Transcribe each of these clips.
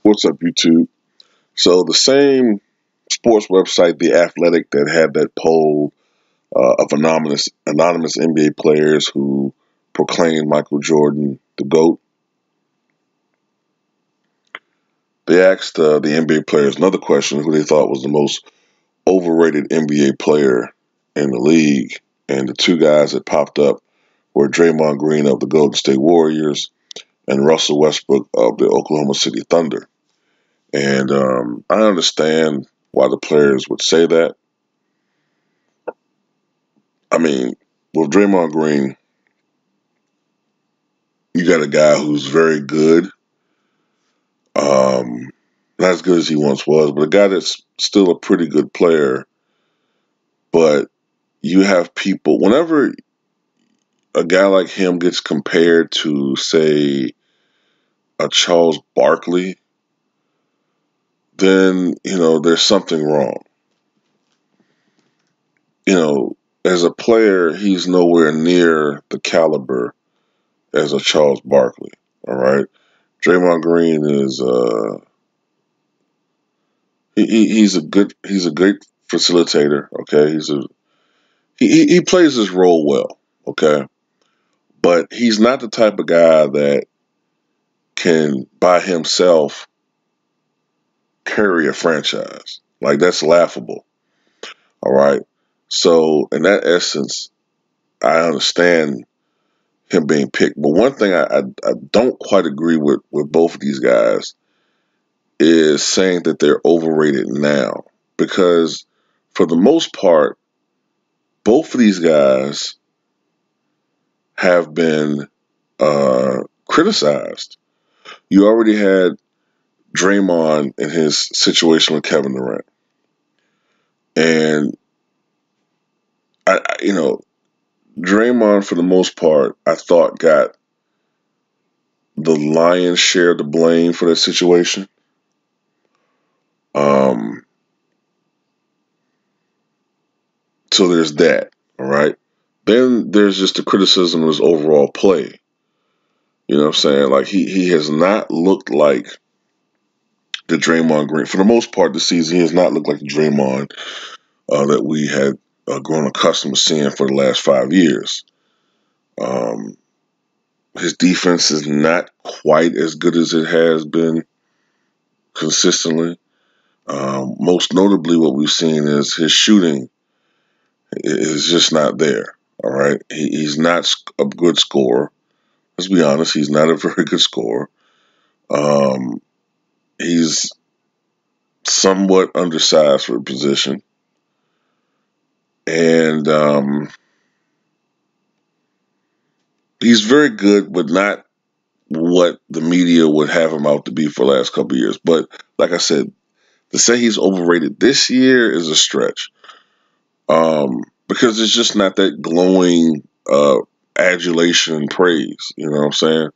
What's up, YouTube? So the same sports website, The Athletic, that had that poll of anonymous NBA players who proclaimed Michael Jordan the GOAT, they asked the NBA players another question: who they thought was the most overrated NBA player in the league. And the two guys that popped up were Draymond Green of the Golden State Warriors and Russell Westbrook of the Oklahoma City Thunder. And I understand why the players would say that. I mean, with Draymond Green, you got a guy who's very good, um, not as good as he once was, but a guy that's still a pretty good player. But you have people, whenever a guy like him gets compared to, say, a Charles Barkley, then, there's something wrong. As a player, he's nowhere near the caliber as a Charles Barkley. All right. Draymond Green is he's a great facilitator. Okay, he plays his role well. Okay, but he's not the type of guy that can by himself carry a franchise. Like, that's laughable. All right. So in that essence, I understand him being picked. But one thing I don't quite agree with both of these guys is saying that they're overrated now. Because for the most part, both of these guys have been criticized. You already had Draymond in his situation with Kevin Durant. And, Draymond, for the most part, I thought got the lion's share of the blame for that situation. So there's that, all right? Then there's just the criticism of his overall play. You know what I'm saying? Like, he has not looked like the Draymond Green. For the most part this season, he has not looked like the Draymond that we had grown accustomed to seeing for the last 5 years. His defense is not quite as good as it has been consistently. Most notably, what we've seen is his shooting is just not there. All right, he's not a good scorer. Let's be honest, he's not a very good scorer. He's somewhat undersized for the position, and he's very good, but not what the media would have him out to be for the last couple of years. But like I said, to say he's overrated this year is a stretch, because it's just not that glowing adulation and praise. You know what I'm saying?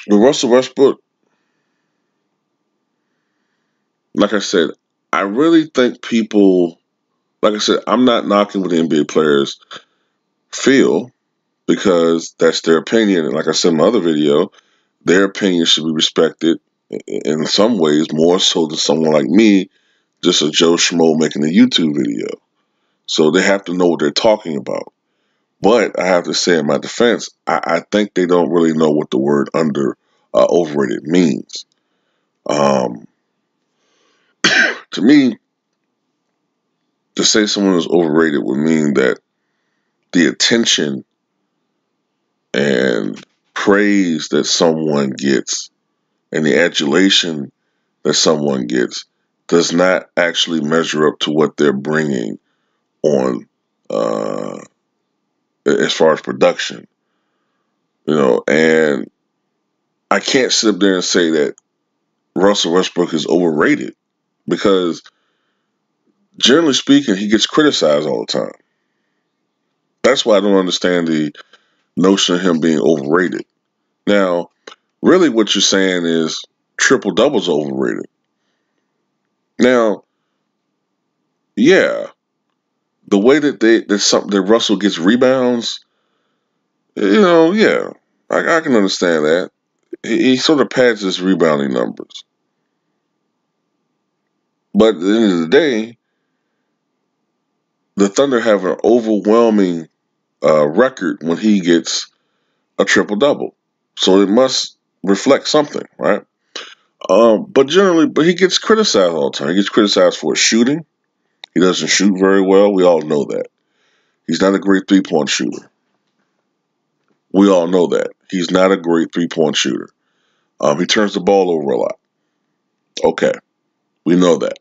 With Russell Westbrook, like I said, I really think people, like I said, I'm not knocking what the NBA players feel, because that's their opinion. And like I said in my other video, their opinion should be respected in some ways, more so than someone like me, just a Joe Schmo making a YouTube video. So they have to know what they're talking about. But I have to say, in my defense, I think they don't really know what the word overrated means. To me, to say someone is overrated would mean that the attention and praise that someone gets and the adulation that someone gets does not actually measure up to what they're bringing on as far as production. And I can't sit up there and say that Russell Westbrook is overrated, because generally speaking, he gets criticized all the time. That's why I don't understand the notion of him being overrated. Now, really what you're saying is triple doubles overrated. Now, yeah, the way that Russell gets rebounds, yeah, I can understand that. he sort of pads his rebounding numbers. But at the end of the day, the Thunder have an overwhelming record when he gets a triple double. So it must reflect something, right? But he gets criticized all the time. He gets criticized for his shooting. He doesn't shoot very well. We all know that. He's not a great 3-point shooter. We all know that. He's not a great 3-point shooter. He turns the ball over a lot. Okay, we know that.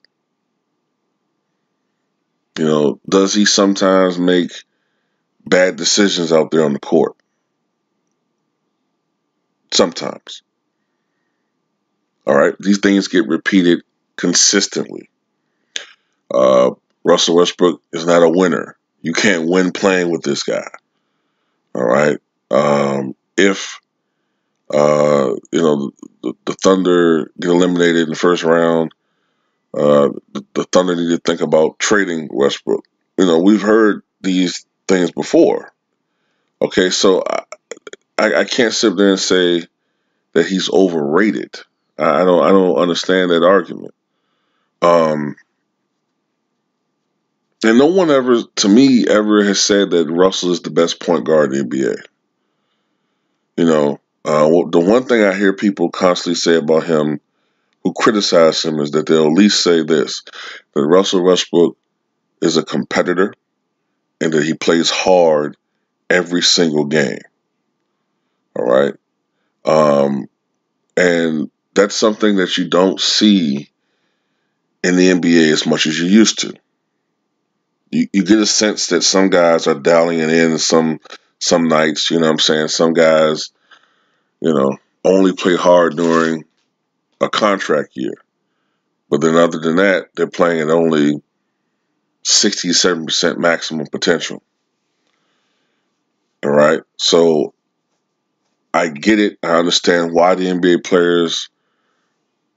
Does he sometimes make bad decisions out there on the court? Sometimes. All right, these things get repeated consistently. Russell Westbrook is not a winner. You can't win playing with this guy. All right. If the Thunder get eliminated in the first round, the Thunder need to think about trading Westbrook. We've heard these things before. Okay, so I can't sit there and say that he's overrated. I don't understand that argument. And no one ever, to me, ever has said that Russell is the best point guard in the NBA. The one thing I hear people constantly say about him who criticize him is that they'll at least say this, that Russell Westbrook is a competitor and that he plays hard every single game. All right. And that's something that you don't see in the NBA as much as you used to. You get a sense that some guys are dialing it in some nights, you know what I'm saying? Some guys, only play hard during a contract year. But then other than that, they're playing at only 67% maximum potential. All right. So I get it. I understand why the NBA players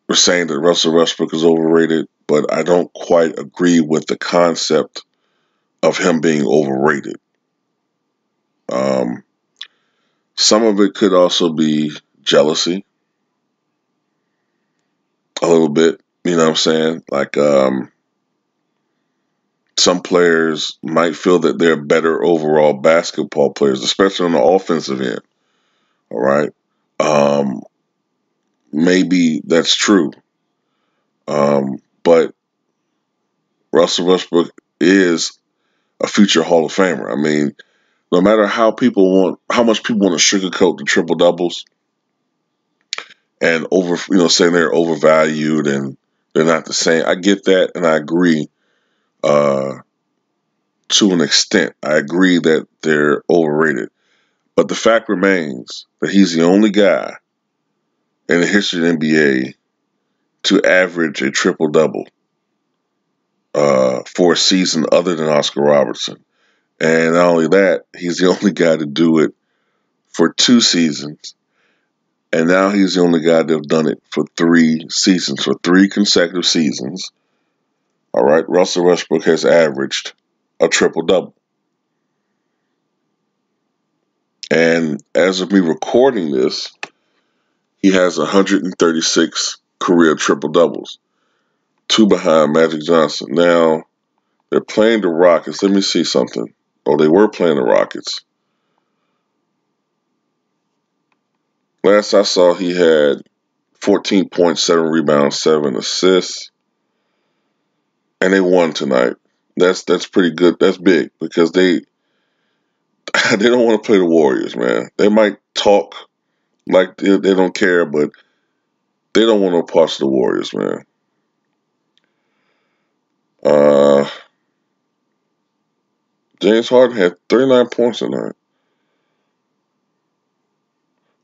were saying that Russell Westbrook is overrated, but I don't quite agree with the concept of him being overrated. Some of it could also be jealousy, a little bit. You know what I'm saying? Like some players might feel that they're better overall basketball players, especially on the offensive end. All right. Maybe that's true. But Russell Westbrook is a future Hall of Famer. I mean, no matter how much people want to sugarcoat the triple doubles and saying they're overvalued and they're not the same. I get that, and I agree to an extent. I agree that they're overrated, but the fact remains that he's the only guy in the history of the NBA to average a triple double for a season other than Oscar Robertson. And not only that, he's the only guy to do it for 2 seasons. And now he's the only guy to have done it for 3 seasons, for 3 consecutive seasons. All right, Russell Westbrook has averaged a triple-double. And as of me recording this, he has 136 career triple-doubles, 2 behind Magic Johnson. Now, they're playing the Rockets. Let me see something. They were playing the Rockets. Last I saw, he had 14 points, 7 rebounds, 7 assists, and they won tonight. That's pretty good. That's big because they don't want to play the Warriors, man. They might talk like they don't care, but they don't want no parts of the Warriors, man. James Harden had 39 points tonight.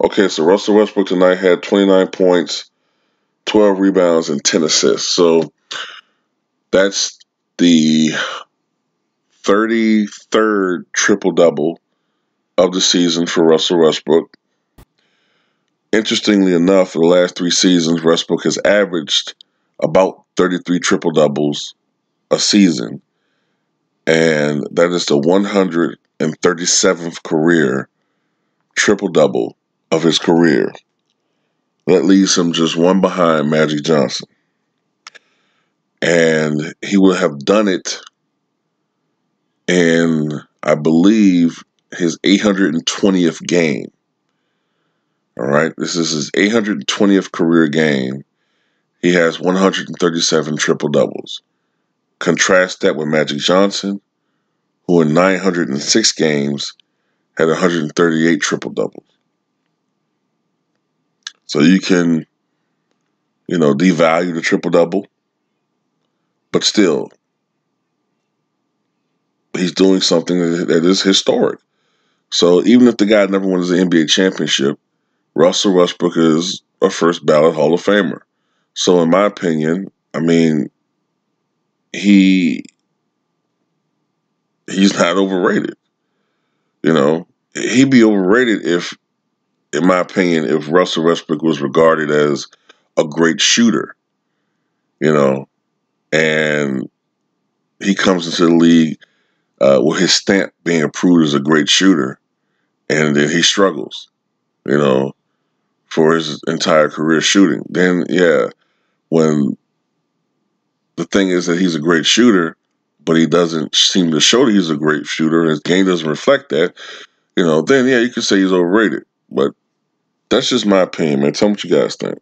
Okay, so Russell Westbrook tonight had 29 points, 12 rebounds, and 10 assists. So that's the 33rd triple-double of the season for Russell Westbrook. Interestingly enough, for the last 3 seasons, Westbrook has averaged about 33 triple-doubles a season. And that is the 137th career triple-double of his career. That leaves him just one behind Magic Johnson. And he would have done it in, I believe, his 820th game. All right. This is his 820th career game. He has 137 triple doubles. Contrast that with Magic Johnson, who in 906 games had 138 triple doubles. So you can, devalue the triple double, but still, he's doing something that is historic. So even if the guy never won the NBA championship, Russell Westbrook is a first ballot Hall of Famer. So in my opinion, he's not overrated. He'd be overrated in my opinion, if Russell Westbrook was regarded as a great shooter, and he comes into the league with his stamp being approved as a great shooter, and then he struggles, for his entire career shooting. Then, yeah, when the thing is that he's a great shooter, but he doesn't seem to show that he's a great shooter, his game doesn't reflect that, then, yeah, you could say he's overrated. But that's just my opinion, man. Tell me what you guys think.